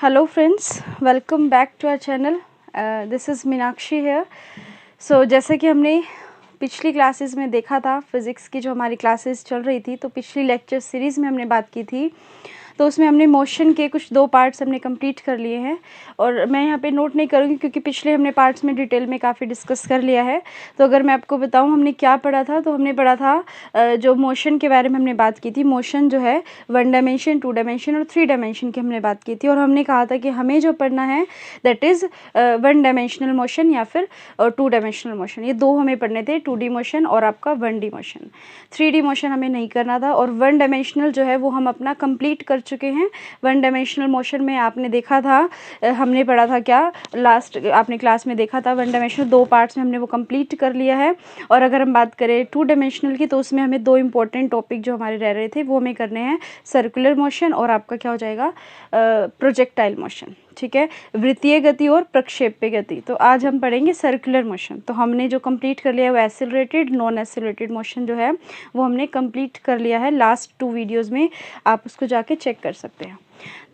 Hello friends, welcome back to our channel. This is Meenakshi here. So जैसे कि हमने पिछली क्लासेस में देखा था, फिज़िक्स की जो हमारी क्लासेस चल रही थी, तो पिछली लेक्चर सीरीज़ में हमने बात की थी, तो उसमें हमने मोशन के कुछ 2 पार्ट्स हमने कंप्लीट कर लिए हैं। और मैं यहाँ पे नोट नहीं करूँगी क्योंकि पिछले हमने पार्ट्स में डिटेल में काफ़ी डिस्कस कर लिया है। तो अगर मैं आपको बताऊँ हमने क्या पढ़ा था, तो हमने पढ़ा था जो मोशन के बारे में हमने बात की थी। मोशन जो है 1 डायमेंशन, 2 डायमेंशन और 3 डायमेंशन की हमने बात की थी। और हमने कहा था कि हमें जो पढ़ना है दैट इज़ 1 डायमेंशनल मोशन या फिर 2 डायमेंशनल मोशन। ये 2 हमें पढ़ने थे, 2D मोशन और आपका 1D मोशन। 3D मोशन हमें नहीं करना था। और 1 डायमेंशनल जो है वो हम अपना कंप्लीट कर चुके हैं। 1 डायमेंशनल मोशन में आपने देखा था, हमने पढ़ा था क्या, लास्ट आपने क्लास में देखा था 1 डायमेंशनल 2 पार्ट्स में हमने वो कंप्लीट कर लिया है। और अगर हम बात करें 2 डायमेंशनल की, तो उसमें हमें 2 इंपॉर्टेंट टॉपिक जो हमारे रह रहे थे वो हमें करने हैं, सर्कुलर मोशन और आपका क्या हो जाएगा, प्रोजेक्टाइल मोशन। ठीक है, वृत्तीय गति और प्रक्षेप्य गति। तो आज हम पढ़ेंगे सर्कुलर मोशन। तो हमने जो कंप्लीट कर लिया है वो एक्सेलरेटेड, नॉन एक्सेलरेटेड मोशन जो है वो हमने कंप्लीट कर लिया है लास्ट 2 वीडियोज़ में, आप उसको जाके चेक कर सकते हैं।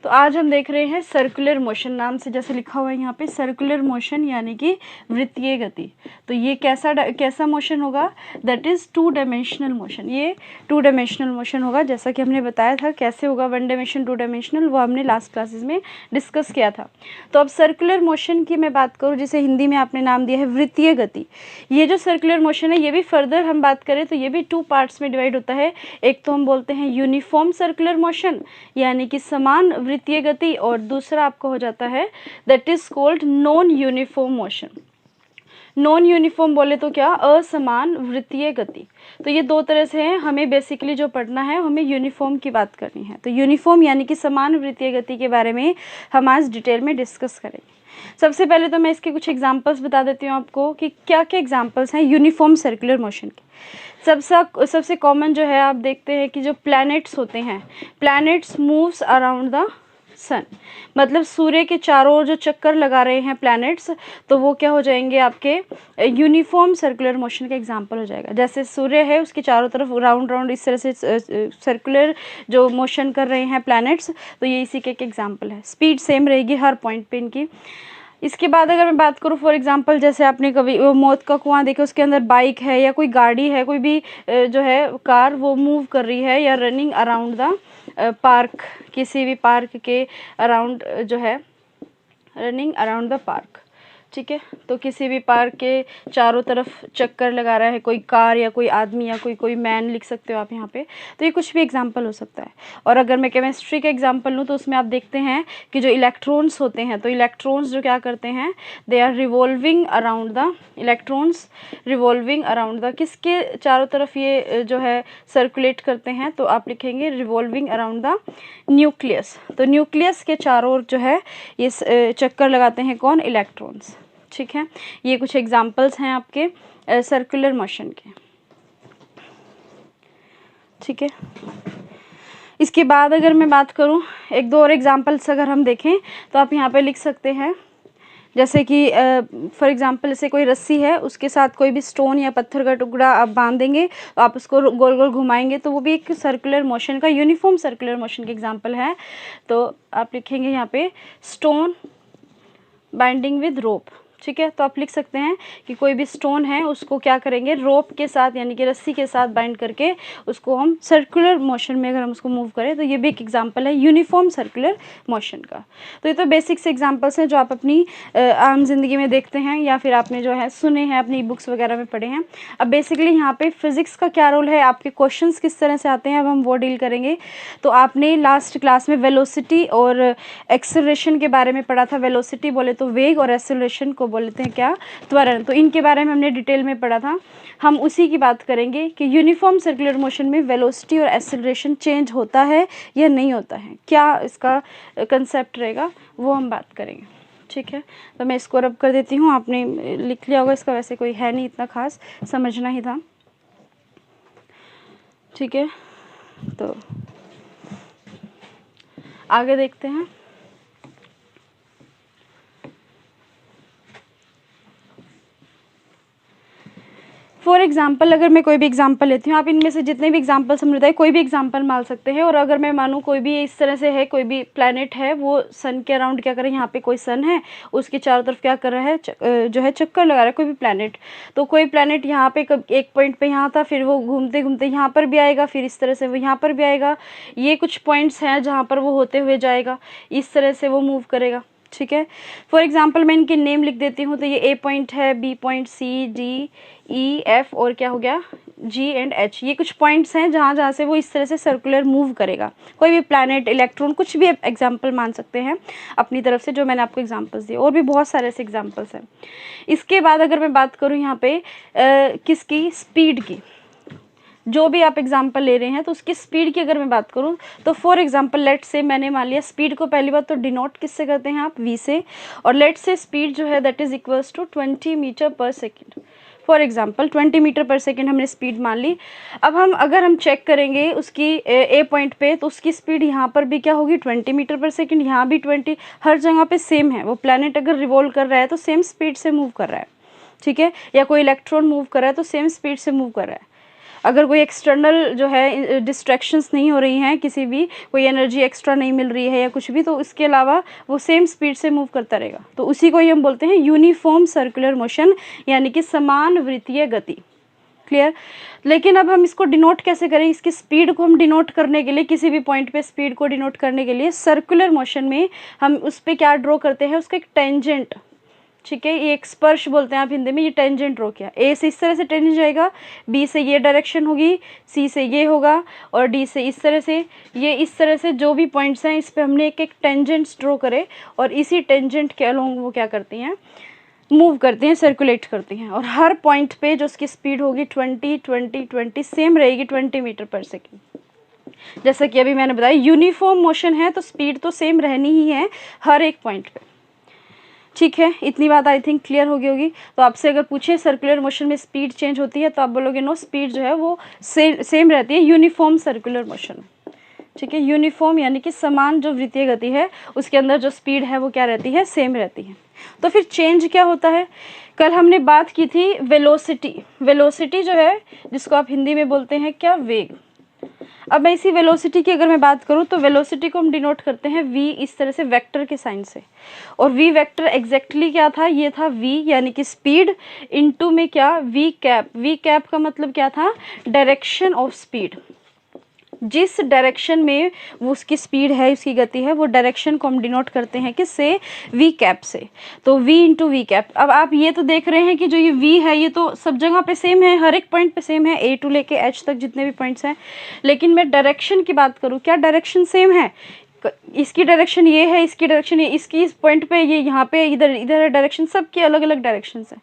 तो आज हम देख रहे हैं सर्कुलर मोशन, नाम से जैसे लिखा हुआ है यहाँ पे सर्कुलर मोशन यानी कि वृत्तीय गति। तो ये कैसा मोशन होगा, दैट इज़ 2 डायमेंशनल मोशन। ये 2 डायमेंशनल मोशन होगा, जैसा कि हमने बताया था कैसे होगा 1 डायमेंशन 2 डायमेंशनल, वो हमने लास्ट क्लासेस में डिस्कस किया था। तो अब सर्कुलर मोशन की मैं बात करूँ, जिसे हिंदी में आपने नाम दिया है वृत्तीय गति। ये जो सर्कुलर मोशन है ये भी फर्दर हम बात करें तो ये भी 2 पार्ट्स में डिवाइड होता है। एक तो हम बोलते हैं यूनिफॉर्म सर्कुलर मोशन यानी कि समान वृत्तीय गति, और दूसरा आपका हो जाता है that is called non uniform motion. Non uniform बोले तो क्या, असमान वृत्तीय गति। तो ये 2 तरह से हैं, हमें बेसिकली जो पढ़ना है हमें यूनिफॉर्म की बात करनी है। तो यूनिफॉर्म यानी कि समान वृत्तीय गति के बारे में हम आज डिटेल में डिस्कस करेंगे। सबसे पहले तो मैं इसके कुछ एग्जांपल्स बता देती हूँ आपको कि क्या क्या एग्जांपल्स हैं यूनिफॉर्म सर्कुलर मोशन के। सबसे कॉमन जो है, आप देखते हैं कि जो प्लैनेट्स होते हैं, प्लैनेट्स मूव्स अराउंड द सन, मतलब सूर्य के चारों ओर जो चक्कर लगा रहे हैं प्लैनेट्स, तो वो क्या हो जाएंगे, आपके यूनिफॉर्म सर्कुलर मोशन का एग्जांपल हो जाएगा। जैसे सूर्य है उसके चारों तरफ राउंड राउंड इस तरह से सर्कुलर जो मोशन कर रहे हैं प्लैनेट्स, तो ये इसी के एग्जांपल है। स्पीड सेम रहेगी हर पॉइंट पे इनकी। इसके बाद अगर मैं बात करूँ फॉर एग्जांपल, जैसे आपने कभी वो मौत का कुआं देखे, उसके अंदर बाइक है या कोई गाड़ी है, कोई भी जो है कार वो मूव कर रही है या रनिंग अराउंड द पार्क, किसी भी पार्क के अराउंड जो है रनिंग अराउंड द पार्क। ठीक है, तो किसी भी पार्क के चारों तरफ चक्कर लगा रहा है कोई कार या कोई आदमी या कोई मैन, लिख सकते हो आप यहाँ पे। तो ये कुछ भी एग्जांपल हो सकता है। और अगर मैं केमिस्ट्री का एग्जांपल लूँ तो उसमें आप देखते हैं कि जो इलेक्ट्रॉन्स होते हैं, तो इलेक्ट्रॉन्स जो क्या करते हैं, they are revolving around the, electrons revolving around the, किसके चारों तरफ ये जो है सर्कुलेट करते हैं, तो आप लिखेंगे रिवॉल्विंग अराउंड द न्यूक्लियस। तो न्यूक्लियस के चारों ओर जो है ये चक्कर लगाते हैं कौन, इलेक्ट्रॉन्स। ठीक है, ये कुछ एग्जांपल्स हैं आपके सर्कुलर मोशन के। ठीक है, इसके बाद अगर मैं बात करूं, 1-2 और एग्जांपल्स अगर हम देखें तो आप यहाँ पे लिख सकते हैं। जैसे कि फॉर एग्जांपल, जैसे कोई रस्सी है, उसके साथ कोई भी स्टोन या पत्थर का टुकड़ा आप बांध देंगे, तो आप उसको गोल गोल घुमाएंगे, तो वो भी एक सर्कुलर मोशन का, यूनिफॉर्म सर्कुलर मोशन का एग्जांपल है। तो आप लिखेंगे यहाँ पे स्टोन बाइंडिंग विद रोप। ठीक है, तो आप लिख सकते हैं कि कोई भी स्टोन है उसको क्या करेंगे, रोप के साथ यानी कि रस्सी के साथ बाइंड करके उसको हम सर्कुलर मोशन में अगर हम उसको मूव करें, तो ये भी एक एग्जांपल है यूनिफॉर्म सर्कुलर मोशन का। तो ये तो बेसिक से एग्जांपल्स हैं जो आप अपनी आम जिंदगी में देखते हैं या फिर आपने जो है सुने हैं, अपनी बुक्स वगैरह में पढ़े हैं। अब बेसिकली यहाँ पे फिजिक्स का क्या रोल है, आपके क्वेश्चंस किस तरह से आते हैं, अब हम वो डील करेंगे। तो आपने लास्ट क्लास में वेलोसिटी और एक्सेलरेशन के बारे में पढ़ा था। वेलोसिटी बोले तो वेग और एक्सेलरेशन को बोलते हैं क्या, त्वरण। तो इनके बारे में हमने डिटेल में पढ़ा था। हम उसी की बात करेंगे कि यूनिफॉर्म सर्कुलर मोशन में वेलोसिटी और एक्सेलरेशन चेंज होता है या नहीं होता है, क्या इसका कंसेप्ट रहेगा, वो हम बात करेंगे। ठीक है, तो मैं इसको रब कर देती हूँ, आपने लिख लिया होगा, इसका वैसे कोई है नहीं इतना खास, समझना ही था। ठीक है, तो आगे देखते हैं। फॉर फॉर एग्जांपल अगर मैं कोई भी एग्जांपल लेती हूँ, आप इनमें से जितने भी एग्जांपल्स हमने बताए कोई भी एग्जांपल मान सकते हैं। और अगर मैं मानूँ कोई भी इस तरह से है, कोई भी प्लैनेट है वो सन के अराउंड क्या कर रहा है, यहाँ पे कोई सन है उसके चारों तरफ क्या कर रहा है, जो है चक्कर लगा रहा है कोई भी प्लैनेट। तो कोई प्लैनेट यहाँ पे एक पॉइंट पे यहाँ था, फिर वो घूमते घूमते यहाँ पर भी आएगा, फिर इस तरह से वो यहाँ पर भी आएगा। ये कुछ पॉइंट्स हैं जहाँ पर वो होते हुए जाएगा, इस तरह से वो मूव करेगा। ठीक है, फॉर एग्जांपल मैं इनके नेम लिख देती हूँ। तो ये ए पॉइंट है, बी पॉइंट, सी, डी, ई, एफ और क्या हो गया, जी एंड एच। ये कुछ पॉइंट्स हैं जहाँ जहाँ से वो इस तरह से सर्कुलर मूव करेगा। कोई भी प्लैनेट, इलेक्ट्रॉन, कुछ भी एग्जांपल मान सकते हैं अपनी तरफ से, जो मैंने आपको एग्जांपल्स दिए। और भी बहुत सारे ऐसे एग्जांपल्स हैं। इसके बाद अगर मैं बात करूँ यहाँ पे किसकी, स्पीड की, जो भी आप एग्जांपल ले रहे हैं तो उसकी स्पीड की अगर मैं बात करूं तो फॉर एग्जांपल लेट से मैंने मान लिया स्पीड को पहली बात तो डिनोट किससे करते हैं आप, v से। और लेट से स्पीड जो है that is equals to 20 metre per second. For example 20 metre per second हमने स्पीड मान ली। अब अगर हम चेक करेंगे उसकी ए पॉइंट पे, तो उसकी स्पीड यहाँ पर भी क्या होगी, 20 मीटर पर सेकेंड, यहाँ भी 20, हर जगह पे सेम है। वो प्लैनेट अगर रिवॉल्व कर रहा है तो सेम स्पीड से मूव कर रहा है। ठीक है, या कोई इलेक्ट्रॉन मूव कर रहा है तो सेम स्पीड से मूव कर रहा है। अगर कोई एक्सटर्नल जो है डिस्ट्रैक्शंस नहीं हो रही हैं, किसी भी कोई एनर्जी एक्स्ट्रा नहीं मिल रही है या कुछ भी, तो इसके अलावा वो सेम स्पीड से मूव करता रहेगा। तो उसी को ही हम बोलते हैं यूनिफॉर्म सर्कुलर मोशन, यानी कि समान वृत्तीय गति। क्लियर। लेकिन अब हम इसको डिनोट कैसे करें, इसकी स्पीड को हम डिनोट करने के लिए, किसी भी पॉइंट पे स्पीड को डिनोट करने के लिए सर्कुलर मोशन में हम उस पर क्या ड्रॉ करते हैं, उसका एक टेंजेंट। ठीक है, ये एक स्पर्श बोलते हैं आप हिंदी में। ये टेंजेंट ड्रॉ किया, ए से इस तरह से टेंजेंट जाएगा, बी से ये डायरेक्शन होगी, सी से ये होगा और डी से इस तरह से। ये इस तरह से जो भी पॉइंट्स हैं इस पे हमने एक एक टेंजेंट्स ड्रॉ करे और इसी टेंजेंट के अलोंग वो क्या करती हैं, मूव करती हैं, सर्कुलेट करती हैं। और हर पॉइंट पे जो उसकी स्पीड होगी 20 सेम रहेगी, 20 मीटर पर सेकेंड। जैसा कि अभी मैंने बताया यूनिफॉर्म मोशन है तो स्पीड तो सेम रहनी ही है हर एक पॉइंट पे। ठीक है, इतनी बात आई थिंक क्लियर हो गई होगी। तो आपसे अगर पूछे सर्कुलर मोशन में स्पीड चेंज होती है तो आप बोलोगे नो, स्पीड जो है वो सेम रहती है यूनिफॉर्म सर्कुलर मोशन। ठीक है, यूनिफॉर्म यानी कि समान जो वृत्तीय गति है उसके अंदर जो स्पीड है वो क्या रहती है, सेम रहती है। तो फिर चेंज क्या होता है, कल हमने बात की थी वेलोसिटी। वेलोसिटी जो है जिसको आप हिंदी में बोलते हैं क्या, वेग। अब मैं इसी वेलोसिटी की अगर मैं बात करूं तो वेलोसिटी को हम डिनोट करते हैं v इस तरह से वेक्टर के साइन से। और v वेक्टर एग्जैक्टली क्या था, ये था v यानी कि स्पीड इनटू में क्या, v कैप। v कैप का मतलब क्या था, डायरेक्शन ऑफ स्पीड। जिस डायरेक्शन में वो उसकी स्पीड है, उसकी गति है, वो डायरेक्शन को हम डिनोट करते हैं किससे, v कैप से। तो v इंटू वी कैप। अब आप ये तो देख रहे हैं कि जो ये v है ये तो सब जगह पे सेम है, हर एक पॉइंट पे सेम है, a टू लेके h तक जितने भी पॉइंट्स हैं। लेकिन मैं डायरेक्शन की बात करूँ, क्या डायरेक्शन सेम है, इसकी डायरेक्शन ये है, इसकी डायरेक्शन ये, इसकी इस पॉइंट पे ये, यहाँ पे इधर इधर डायरेक्शन, सबकी अलग अलग डायरेक्शंस है।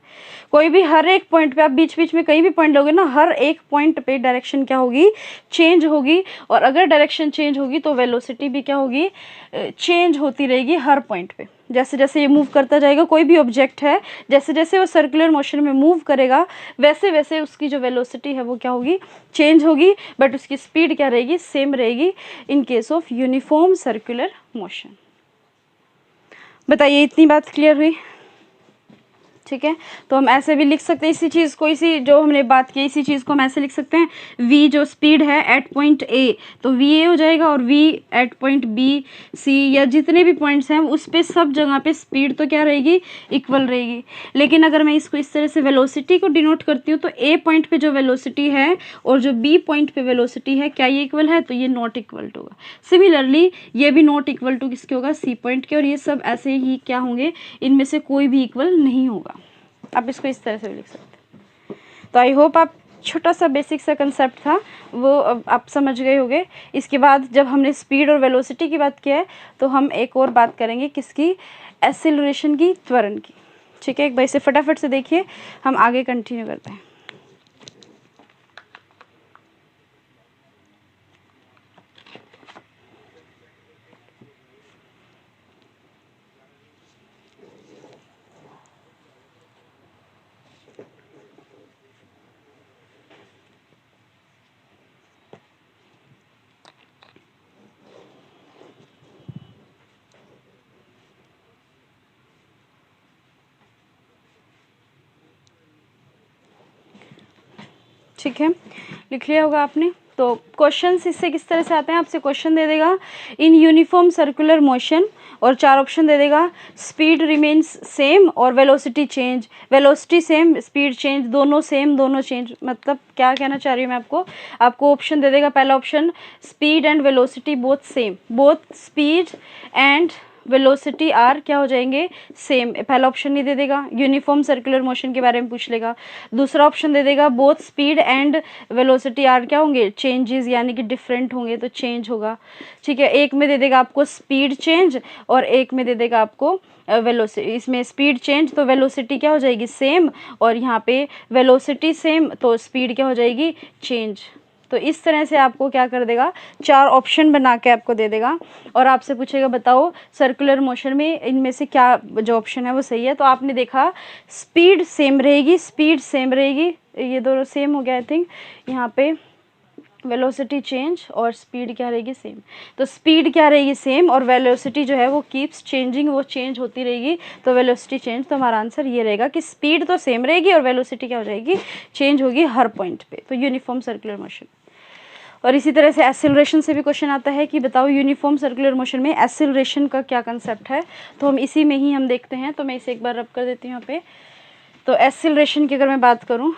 कोई भी हर एक पॉइंट पे आप बीच बीच में कहीं भी पॉइंट लोगे ना, हर एक पॉइंट पे डायरेक्शन क्या होगी, चेंज होगी। और अगर डायरेक्शन चेंज होगी तो वेलोसिटी भी क्या होगी, चेंज होती रहेगी हर पॉइंट पे। जैसे जैसे ये मूव करता जाएगा, कोई भी ऑब्जेक्ट है जैसे जैसे वो सर्कुलर मोशन में मूव करेगा वैसे वैसे उसकी जो वेलोसिटी है वो क्या होगी, चेंज होगी। बट उसकी स्पीड क्या रहेगी, सेम रहेगी in case of uniform circular motion. बताइए, इतनी बात क्लियर हुई। ठीक है, तो हम ऐसे भी लिख सकते हैं इसी चीज़ को, इसी जो हमने बात की इसी चीज़ को हम ऐसे लिख सकते हैं, v जो स्पीड है एट पॉइंट a तो v a हो जाएगा, और v at point b c या जितने भी पॉइंट्स हैं उस पे सब जगह पे स्पीड तो क्या रहेगी, इक्वल रहेगी। लेकिन अगर मैं इसको इस तरह से वेलोसिटी को डिनोट करती हूँ तो a पॉइंट पे जो वेलोसिटी है और जो b पॉइंट पे वेलोसिटी है, क्या ये इक्वल है, तो ये नॉट इक्वल टू होगा। सिमिलरली ये भी नॉट इक्वल टू किसके होगा, c पॉइंट के। और ये सब ऐसे ही क्या होंगे, इनमें से कोई भी इक्वल नहीं होगा। आप इसको इस तरह से भी लिख सकते हैं। तो आई होप आप छोटा सा बेसिक सा कंसेप्ट था वो आप समझ गए होंगे। इसके बाद जब हमने स्पीड और वेलोसिटी की बात किया है तो हम एक और बात करेंगे किसकी, एक्सेलरेशन की, त्वरण की। ठीक है, एक बार इसे फटाफट से देखिए, हम आगे कंटिन्यू करते हैं। ठीक है, लिख लिया होगा आपने। तो क्वेश्चन इससे किस तरह से आते हैं, आपसे क्वेश्चन दे देगा इन यूनिफॉर्म सर्कुलर मोशन और 4 ऑप्शन दे देगा, स्पीड रिमेन्स सेम और velocity change, velocity same speed change, दोनों सेम दोनों चेंज। मतलब क्या कहना चाह रही हूँ मैं आपको ऑप्शन दे देगा, पहला option speed and velocity both same, both speed and velocity are क्या हो जाएंगे, सेम। पहला ऑप्शन नहीं दे देगा, यूनिफॉर्म सर्कुलर मोशन के बारे में पूछ लेगा। दूसरा ऑप्शन दे देगा both speed and velocity are क्या होंगे, चेंजेस, यानी कि डिफरेंट होंगे तो चेंज होगा। ठीक है, एक में दे देगा आपको स्पीड चेंज और एक में दे देगा आपको वेलोसिटी। इसमें स्पीड चेंज तो वेलोसिटी क्या हो जाएगी, सेम, और यहाँ पे वेलोसिटी सेम तो स्पीड क्या हो जाएगी, चेंज। तो इस तरह से आपको क्या कर देगा, 4 ऑप्शन बना के आपको दे देगा और आपसे पूछेगा बताओ सर्कुलर मोशन में इनमें से क्या जो ऑप्शन है वो सही है। तो आपने देखा स्पीड सेम रहेगी, स्पीड सेम रहेगी, ये दोनों सेम हो गया आई थिंक। यहाँ पे वेलोसिटी चेंज और स्पीड क्या रहेगी, सेम। तो स्पीड क्या रहेगी, सेम, और वेलोसिटी जो है वो कीप्स चेंजिंग, वो चेंज होती रहेगी, तो वेलोसिटी चेंज। तो हमारा आंसर ये रहेगा कि स्पीड तो सेम रहेगी और वेलोसिटी क्या हो जाएगी, चेंज होगी हर पॉइंट पे। तो यूनिफॉर्म सर्कुलर मोशन। और इसी तरह से एक्सेलरेशन से भी क्वेश्चन आता है कि बताओ यूनिफॉर्म सर्कुलर मोशन में एक्सेलरेशन का क्या कंसेप्ट है। तो हम इसी में ही हम देखते हैं, तो मैं इसे एक बार रब कर देती हूँ यहाँ पे। तो एक्सेलरेशन की अगर मैं बात करूँ,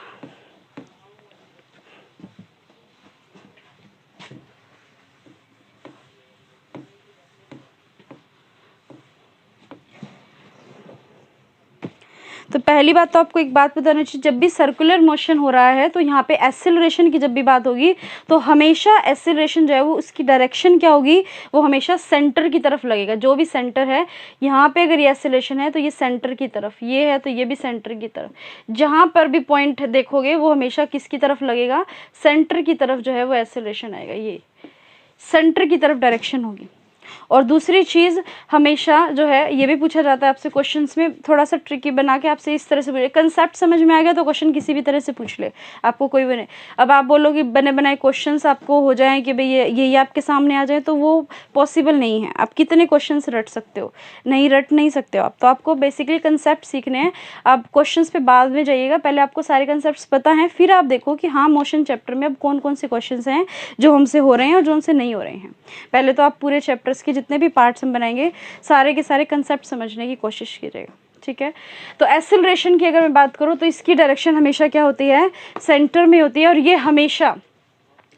तो पहली बात तो आपको एक बात बताना चाहिए, जब भी सर्कुलर मोशन हो रहा है तो यहाँ पे एक्सेलरेशन की जब भी बात होगी तो हमेशा एक्सेलरेशन जो है वो उसकी डायरेक्शन क्या होगी, वो हमेशा सेंटर की तरफ लगेगा। जो भी सेंटर है यहाँ पे अगर ये एक्सेलरेशन है तो ये सेंटर की तरफ, ये है तो ये भी सेंटर की तरफ। जहाँ पर भी पॉइंट देखोगे वो हमेशा किसकी तरफ लगेगा, सेंटर की तरफ जो है वो एक्सेलरेशन आएगा, ये सेंटर की तरफ डायरेक्शन होगी। और दूसरी चीज़ हमेशा जो है ये भी पूछा जाता है आपसे क्वेश्चंस में, थोड़ा सा ट्रिकी बना के आपसे इस तरह से पूछे, कंसेप्ट समझ में आ गया तो क्वेश्चन किसी भी तरह से पूछ ले, आपको कोई बने। अब आप बोलो कि बने बनाए क्वेश्चंस आपको हो जाएं कि भाई ये आपके सामने आ जाए, तो वो पॉसिबल नहीं है। आप कितने क्वेश्चंस रट सकते हो, नहीं रट नहीं सकते हो आप। तो आपको बेसिकली कंसेप्ट सीखने हैं। आप क्वेश्चंस पे बाद में जाइएगा, पहले आपको सारे कंसेप्ट पता हैं, फिर आप देखो कि हाँ मोशन चैप्टर में अब कौन कौन से क्वेश्चंस हैं जो हमसे हो रहे हैं और जो हमसे नहीं हो रहे हैं। पहले तो आप पूरे चैप्टर्स के जितने भी पार्ट्स हम बनाएंगे सारे के सारे कंसेप्ट समझने की कोशिश कीजिएगा, ठीक है। तो एक्सेलरेशन की अगर मैं बात करूं तो इसकी डायरेक्शन हमेशा क्या होती है, सेंटर में होती है। और ये हमेशा,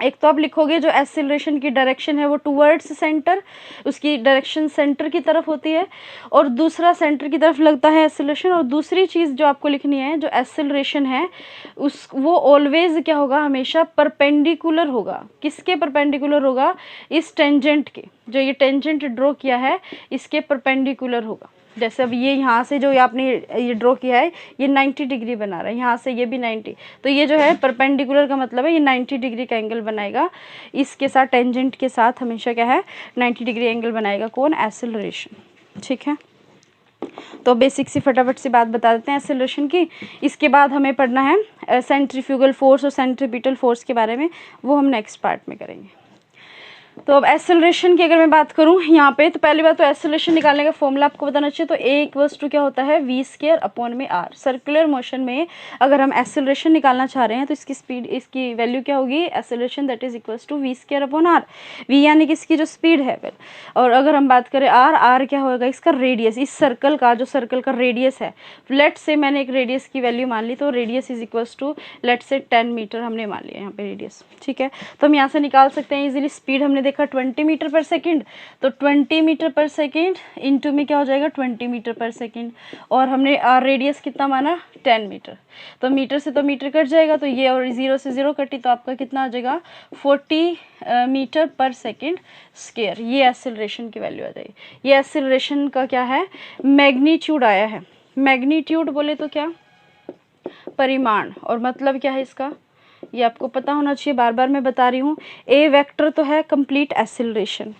एक तो आप लिखोगे जो एक्सेलरेशन की डायरेक्शन है वो टूवर्ड्स सेंटर, उसकी डायरेक्शन सेंटर की तरफ होती है, और दूसरा सेंटर की तरफ लगता है एक्सेलरेशन। और दूसरी चीज़ जो आपको लिखनी है, जो एक्सेलरेशन है उस वो ऑलवेज क्या होगा, हमेशा परपेंडिकुलर होगा। किसके परपेंडिकुलर होगा, इस टेंजेंट के, जो ये टेंजेंट ड्रॉ किया है इसके परपेंडिकुलर होगा। जैसे अब ये यहाँ से जो आपने ये ड्रॉ किया है ये 90 डिग्री बना रहा है, यहाँ से ये भी 90, तो ये जो है परपेंडिकुलर का मतलब है ये 90 डिग्री का एंगल बनाएगा, इसके साथ टेंजेंट के साथ हमेशा क्या है 90 डिग्री एंगल बनाएगा। कौन, एक्सेलरेशन, ठीक है। तो बेसिक सी फटाफट सी बात बता देते हैं एक्सेलरेशन की। इसके बाद हमें पढ़ना है सेंट्रीफ्यूगल फोर्स और सेंट्रीपिटल फोर्स के बारे में, वो हम नेक्स्ट पार्ट में करेंगे। तो अब एक्सेलरेशन की अगर मैं बात करूं यहाँ पे, तो पहली बात तो एक्सेलरेशन निकालने का फॉर्मूला आपको बताना चाहिए। तो ए इक्वल्स टू क्या होता है, v²/r। सर्कुलर मोशन में अगर हम एक्सेलरेशन निकालना चाह रहे हैं तो इसकी स्पीड, इसकी वैल्यू क्या होगी, acceleration that is equals to v²/r। v यानी कि इसकी जो स्पीड है, और अगर हम बात करें r क्या होगा, इसका रेडियस, इस सर्कल का जो सर्कल का रेडियस है। लेट से मैंने एक रेडियस की वैल्यू मान ली, तो radius is equals to let say 10 metre हमने मान लिया यहाँ पे रेडियस, ठीक है। तो हम यहाँ से निकाल सकते हैं इजीली। स्पीड हमने देखा 20 मीटर पर सेकंड, तो 20 मीटर पर सेकंड इंटू में क्या हो जाएगा 20 मीटर पर सेकंड, और हमने रेडियस कितना माना 10 मीटर, तो मीटर से तो मीटर कट जाएगा, तो ये और 0 से 0 कटी, तो आपका कितना आ जाएगा 40 मीटर पर सेकंड स्क्वायर। ये एक्सेलरेशन की वैल्यू आ जाएगी। ये एक्सेलरेशन का क्या है, मैग्नीट्यूड आया है। मैग्नीट्यूड बोले तो क्या, परिमाण, और मतलब क्या है इसका, ये आपको पता होना चाहिए, बार बार मैं बता रही हूँ। ए वेक्टर तो है कंप्लीट एक्सेलरेशन,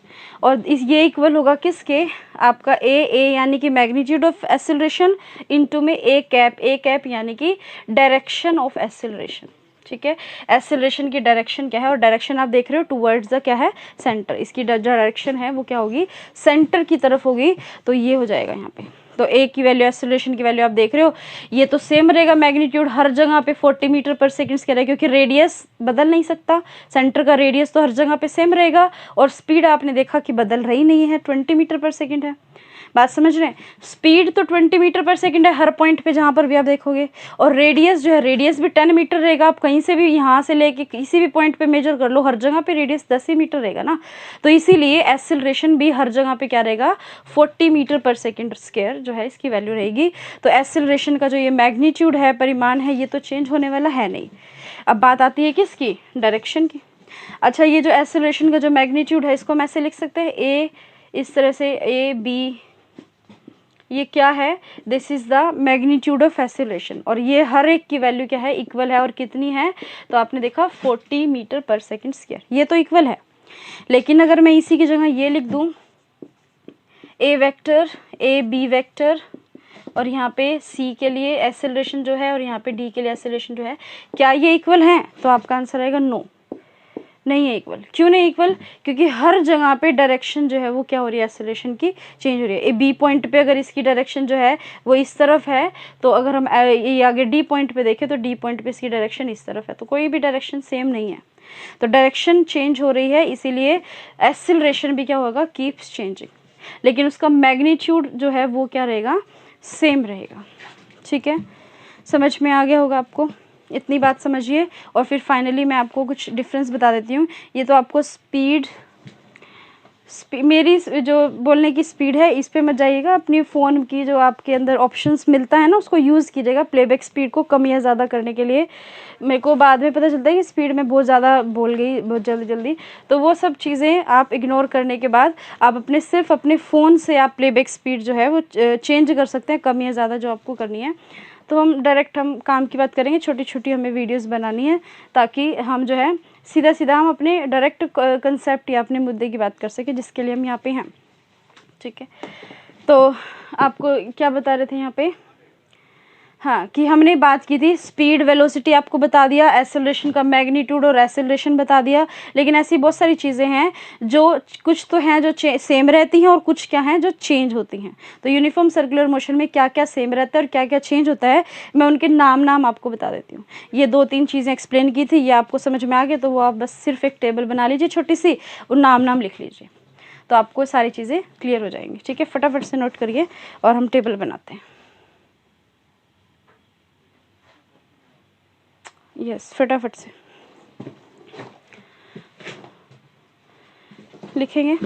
और इस ये इक्वल होगा किसके, आपका ए यानी कि मैग्नीट्यूड ऑफ एक्सेलरेशन इनटू में ए कैप यानी कि डायरेक्शन ऑफ एक्सेलरेशन, ठीक है। एक्सेलरेशन की डायरेक्शन क्या है, और डायरेक्शन आप देख रहे हो टुवर्ड्स द क्या है, सेंटर। इसकी डायरेक्शन है वो क्या होगी, सेंटर की तरफ होगी, तो ये हो जाएगा यहाँ पे, तो ए की वैल्यू, एक्सेलरेशन की वैल्यू आप देख रहे हो, ये तो सेम रहेगा, मैग्नीट्यूड हर जगह पे 40 मीटर पर सेकेंड स्क्वायर है, क्योंकि रेडियस बदल नहीं सकता, सेंटर का रेडियस तो हर जगह पे सेम रहेगा, और स्पीड आपने देखा कि बदल रही नहीं है, 20 मीटर पर सेकेंड है। बात समझ रहे हैं, स्पीड तो 20 मीटर पर सेकंड है हर पॉइंट पे जहाँ पर भी आप देखोगे, और रेडियस जो है, रेडियस भी 10 मीटर रहेगा। आप कहीं से भी यहाँ से लेके किसी भी पॉइंट पे मेजर कर लो, हर जगह पे रेडियस 10 ही मीटर रहेगा ना, तो इसीलिए एक्सेलरेशन भी हर जगह पे क्या रहेगा, 40 मीटर पर सेकेंड स्क्वायर जो है इसकी वैल्यू रहेगी। तो एक्सेलरेशन का जो ये मैग्नीट्यूड है, परिमाण है, ये तो चेंज होने वाला है नहीं। अब बात आती है किसकी, डायरेक्शन की। अच्छा, ये जो एक्सेलरेशन का जो मैग्नीट्यूड है, इसको हम ऐसे लिख सकते हैं, ए इस तरह से, ए बी, ये क्या है, this is the magnitude of acceleration, और ये हर एक की वैल्यू क्या है, इक्वल है, और कितनी है, तो आपने देखा 40 मीटर पर सेकेंड स्क्वायर, ये तो इक्वल है। लेकिन अगर मैं इसी की जगह ये लिख दूँ, ए वेक्टर, ए बी वेक्टर, और यहाँ पे सी के लिए एक्सेलरेशन जो है, और यहाँ पे डी के लिए एक्सेलरेशन जो है, क्या ये इक्वल हैं, तो आपका आंसर आएगा नो, नहीं है इक्वल। क्यों नहीं इक्वल, क्योंकि हर जगह पे डायरेक्शन जो है वो क्या हो रही है, एक्सेलरेशन की चेंज हो रही है। ए बी पॉइंट पे अगर इसकी डायरेक्शन जो है वो इस तरफ है, तो अगर हम ये आगे डी पॉइंट पे देखें तो डी पॉइंट पे इसकी डायरेक्शन इस तरफ है, तो कोई भी डायरेक्शन सेम नहीं है, तो डायरेक्शन चेंज हो रही है, इसीलिए एक्सेलरेशन भी क्या होगा, कीप्स चेंजिंग, लेकिन उसका मैग्नीट्यूड जो है वो क्या रहेगा, सेम रहेगा। ठीक है, समझ में आ गया होगा आपको, इतनी बात समझिए। और फिर फाइनली मैं आपको कुछ डिफरेंस बता देती हूँ। ये तो आपको स्पीड मेरी जो बोलने की स्पीड है, इस पे मत जाइएगा, अपनी फ़ोन की जो आपके अंदर ऑप्शंस मिलता है ना, उसको यूज़ कीजिएगा प्लेबैक स्पीड को कम या ज़्यादा करने के लिए। मेरे को बाद में पता चलता है कि स्पीड में बहुत ज़्यादा बोल गई, बहुत जल्दी, तो वो सब चीज़ें आप इग्नोर करने के बाद आप अपने सिर्फ अपने फ़ोन से आप प्लेबैक स्पीड जो है वो चेंज कर सकते हैं, कम या ज़्यादा जो आपको करनी है। तो हम डायरेक्ट हम काम की बात करेंगे, छोटी छोटी हमें वीडियोस बनानी है, ताकि हम जो है सीधा हम अपने डायरेक्ट कंसेप्ट या अपने मुद्दे की बात कर सकें, जिसके लिए हम यहाँ पे हैं। ठीक है, तो आपको क्या बता रहे थे यहाँ पे, हाँ, कि हमने बात की थी स्पीड, वेलोसिटी आपको बता दिया, एक्सेलरेशन का मैग्नीट्यूड और एक्सेलरेशन बता दिया, लेकिन ऐसी बहुत सारी चीज़ें हैं जो कुछ तो हैं जो सेम रहती हैं और कुछ क्या हैं जो चेंज होती हैं। तो यूनिफॉर्म सर्कुलर मोशन में क्या क्या सेम रहता है और क्या क्या चेंज होता है, मैं उनके नाम आपको बता देती हूँ। ये 2-3 चीज़ें एक्सप्लेन की थी, ये आपको समझ में आ गया, तो वो आप बस सिर्फ एक टेबल बना लीजिए छोटी सी, और नाम लिख लीजिए, तो आपको सारी चीज़ें क्लियर हो जाएंगी। ठीक है, फटाफट से नोट करिए और हम टेबल बनाते हैं। यस, फटाफट से लिखेंगे,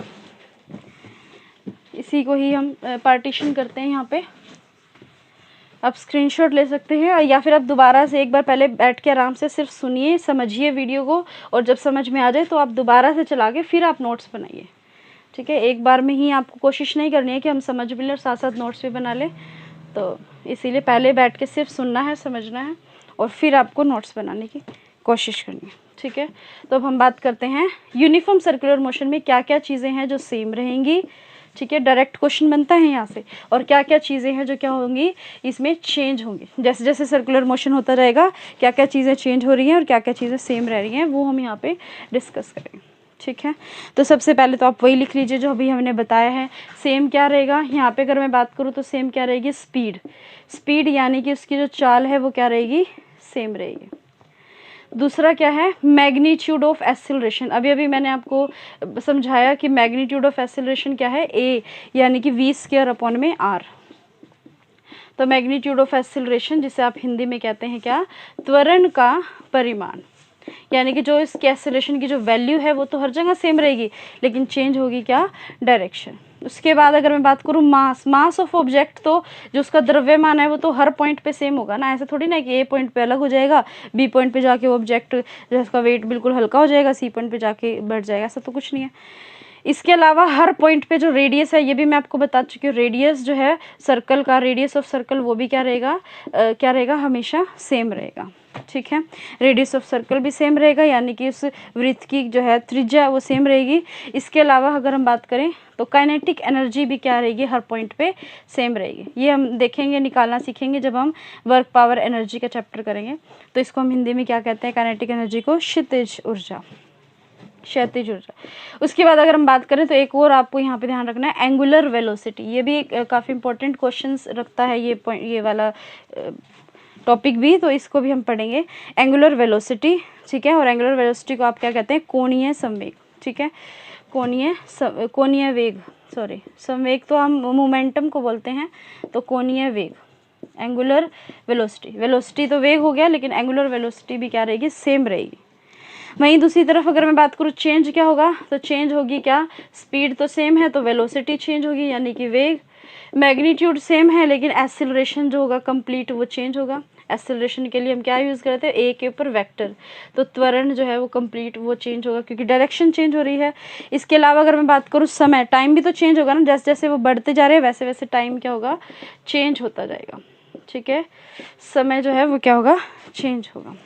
इसी को ही हम पार्टीशन करते हैं यहाँ पे। आप स्क्रीनशॉट ले सकते हैं, या फिर आप दोबारा से एक बार पहले बैठ के आराम से सिर्फ सुनिए, समझिए वीडियो को, और जब समझ में आ जाए तो आप दोबारा से चला के फिर आप नोट्स बनाइए। ठीक है, एक बार में ही आपको कोशिश नहीं करनी है कि हम समझ भी लें और साथ साथ नोट्स भी बना लें, तो इसीलिए पहले बैठ के सिर्फ सुनना है, समझना है, और फिर आपको नोट्स बनाने की कोशिश करनी है। ठीक है, तो अब हम बात करते हैं यूनिफॉर्म सर्कुलर मोशन में क्या क्या चीज़ें हैं जो सेम रहेंगी। ठीक है, डायरेक्ट क्वेश्चन बनता है यहाँ से, और क्या क्या चीज़ें हैं जो क्या होंगी, इसमें चेंज होंगी। जैसे जैसे सर्कुलर मोशन होता रहेगा, क्या क्या चीज़ें चेंज हो रही हैं और क्या क्या चीज़ें सेम रह रही हैं, वो हम यहाँ पे डिस्कस करेंगे। ठीक है, तो सबसे पहले तो आप वही लिख लीजिए जो अभी हमने बताया है। सेम क्या रहेगा यहाँ पे, अगर मैं बात करूँ तो सेम क्या रहेगी, स्पीड यानी कि उसकी जो चाल है वो क्या रहेगी, सेम रहेगी। दूसरा क्या है, मैग्नीट्यूड ऑफ एक्सेलरेशन। अभी मैंने आपको समझाया कि मैग्नीट्यूड ऑफ एक्सेलरेशन क्या है, ए यानी कि v²/r। तो मैग्नीट्यूड ऑफ एक्सेलरेशन, जिसे आप हिंदी में कहते हैं क्या, त्वरण का परिमाण, यानी कि जो इसके एक्सेलरेशन की जो वैल्यू है वो तो हर जगह सेम रहेगी, लेकिन चेंज होगी क्या, डायरेक्शन। उसके बाद अगर मैं बात करूँ मास ऑफ ऑब्जेक्ट, तो जो उसका द्रव्यमान है वो तो हर पॉइंट पे सेम होगा ना, ऐसा थोड़ी ना कि ए पॉइंट पे अलग हो जाएगा, बी पॉइंट पे जाके वो ऑब्जेक्ट जो उसका वेट बिल्कुल हल्का हो जाएगा, सी पॉइंट पे जाके बढ़ जाएगा, ऐसा तो कुछ नहीं है। इसके अलावा हर पॉइंट पे जो रेडियस है, ये भी मैं आपको बता चुकी हूँ, रेडियस जो है सर्कल का, रेडियस ऑफ सर्कल, वो भी क्या रहेगा, हमेशा सेम रहेगा। ठीक है, रेडियस ऑफ सर्कल भी सेम रहेगा, यानी कि उस वृत्त की जो है त्रिज्या वो सेम रहेगी। इसके अलावा अगर हम बात करें तो काइनेटिक एनर्जी भी क्या रहेगी, हर पॉइंट पे सेम रहेगी। ये हम देखेंगे, निकालना सीखेंगे जब हम वर्क पावर एनर्जी का चैप्टर करेंगे। तो इसको हम हिंदी में क्या कहते हैं, काइनेटिक एनर्जी को क्षितिज ऊर्जा। क्षैतिज ऊर्जा। उसके बाद अगर हम बात करें तो एक और आपको यहाँ पे ध्यान रखना है, एंगुलर वेलोसिटी। ये भी काफ़ी इंपॉर्टेंट क्वेश्चंस रखता है ये वाला टॉपिक भी, तो इसको भी हम पढ़ेंगे, एंगुलर वेलोसिटी, ठीक है। और एंगुलर वेलोसिटी को आप क्या कहते हैं, कोणीय संवेग, ठीक है। कोणीय वेग, सॉरी संवेग तो हम मोमेंटम को बोलते हैं, तो कोणीय वेग, एंगुलर वेलोसिटी, वेलोसिटी तो वेग हो गया, लेकिन एंगुलर वेलोसिटी भी क्या रहेगी, सेम रहेगी। वहीं दूसरी तरफ अगर मैं बात करूँ चेंज क्या होगा, तो चेंज होगी क्या, स्पीड तो सेम है तो वेलोसिटी चेंज होगी, यानी कि वेग। मैग्नीट्यूड सेम है लेकिन एक्सेलरेशन जो होगा कंप्लीट वो चेंज होगा। एक्सेलरेशन के लिए हम क्या यूज़ करते हैं, ए के ऊपर वेक्टर, तो त्वरण जो है वो कंप्लीट वो चेंज होगा क्योंकि डायरेक्शन चेंज हो रही है। इसके अलावा अगर मैं बात करूँ समय, टाइम भी तो चेंज होगा ना, जैसे जैसे वो बढ़ते जा रहे हैं वैसे वैसे टाइम क्या होगा, चेंज होता जाएगा, ठीक है। समय जो है वो क्या होगा, चेंज होगा,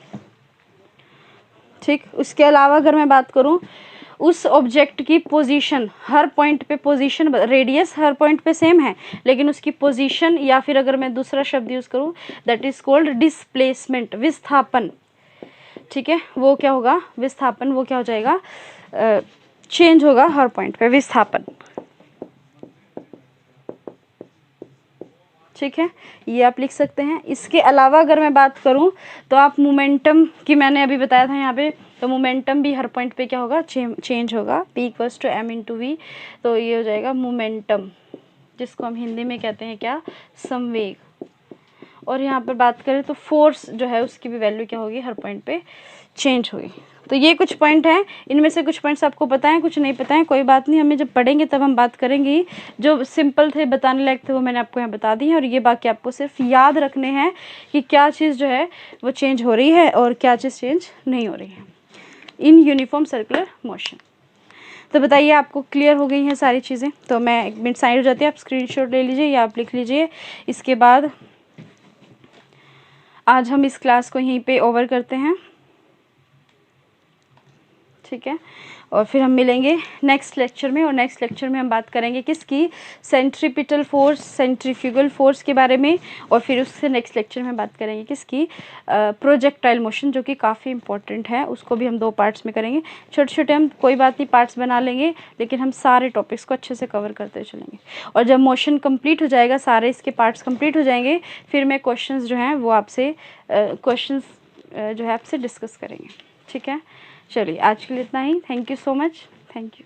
ठीक। उसके अलावा अगर मैं बात करूं उस ऑब्जेक्ट की पोजीशन, हर पॉइंट पे पोजीशन, रेडियस हर पॉइंट पे सेम है लेकिन उसकी पोजीशन, या फिर अगर मैं दूसरा शब्द यूज़ करूं दैट इज़ कॉल्ड डिस्प्लेसमेंट, विस्थापन, ठीक है। वो क्या होगा, विस्थापन, वो क्या हो जाएगा, चेंज होगा हर पॉइंट पे, विस्थापन, ठीक है। ये आप लिख सकते हैं। इसके अलावा अगर मैं बात करूं तो आप मोमेंटम की, मैंने अभी बताया था यहाँ पे, तो मोमेंटम भी हर पॉइंट पे क्या होगा, चेंज होगा, P = m/v, तो ये हो जाएगा मोमेंटम, जिसको हम हिंदी में कहते हैं क्या, संवेग। और यहाँ पर बात करें तो फोर्स जो है उसकी भी वैल्यू क्या होगी, हर पॉइंट पे चेंज होगी। तो ये कुछ पॉइंट हैं, इनमें से कुछ पॉइंट्स आपको पता है, कुछ नहीं पता है, कोई बात नहीं, हमें जब पढ़ेंगे तब हम बात करेंगे ही। जो सिंपल थे, बताने लायक थे, वो मैंने आपको यहाँ बता दी है, और ये बाकी आपको सिर्फ याद रखने हैं कि क्या चीज़ जो है वो चेंज हो रही है और क्या चीज़ चेंज नहीं हो रही है इन यूनिफॉर्म सर्कुलर मोशन। तो बताइए आपको क्लियर हो गई हैं सारी चीज़ें। तो मैं 1 मिनट साइड हो जाती है, आप स्क्रीनशॉट ले लीजिए या आप लिख लीजिए। इसके बाद आज हम इस क्लास को यहीं पे ओवर करते हैं, ठीक है। और फिर हम मिलेंगे नेक्स्ट लेक्चर में, और नेक्स्ट लेक्चर में हम बात करेंगे किसकी, सेंट्रीपिटल फोर्स, सेंट्रीफ्यूगल फोर्स के बारे में। और फिर उससे नेक्स्ट लेक्चर में बात करेंगे किसकी, प्रोजेक्टाइल मोशन, जो कि काफ़ी इंपॉर्टेंट है, उसको भी हम 2 पार्ट्स में करेंगे। छोटे छोटे हम कोई बात नहीं पार्ट्स बना लेंगे, लेकिन हम सारे टॉपिक्स को अच्छे से कवर करते चलेंगे। और जब मोशन कंप्लीट हो जाएगा, सारे इसके पार्ट्स कंप्लीट हो जाएंगे, फिर मैं क्वेश्चंस जो हैं वो आपसे जो है आपसे डिस्कस करेंगे, ठीक है। चलिए आज के लिए इतना ही। Thank you so much, thank you.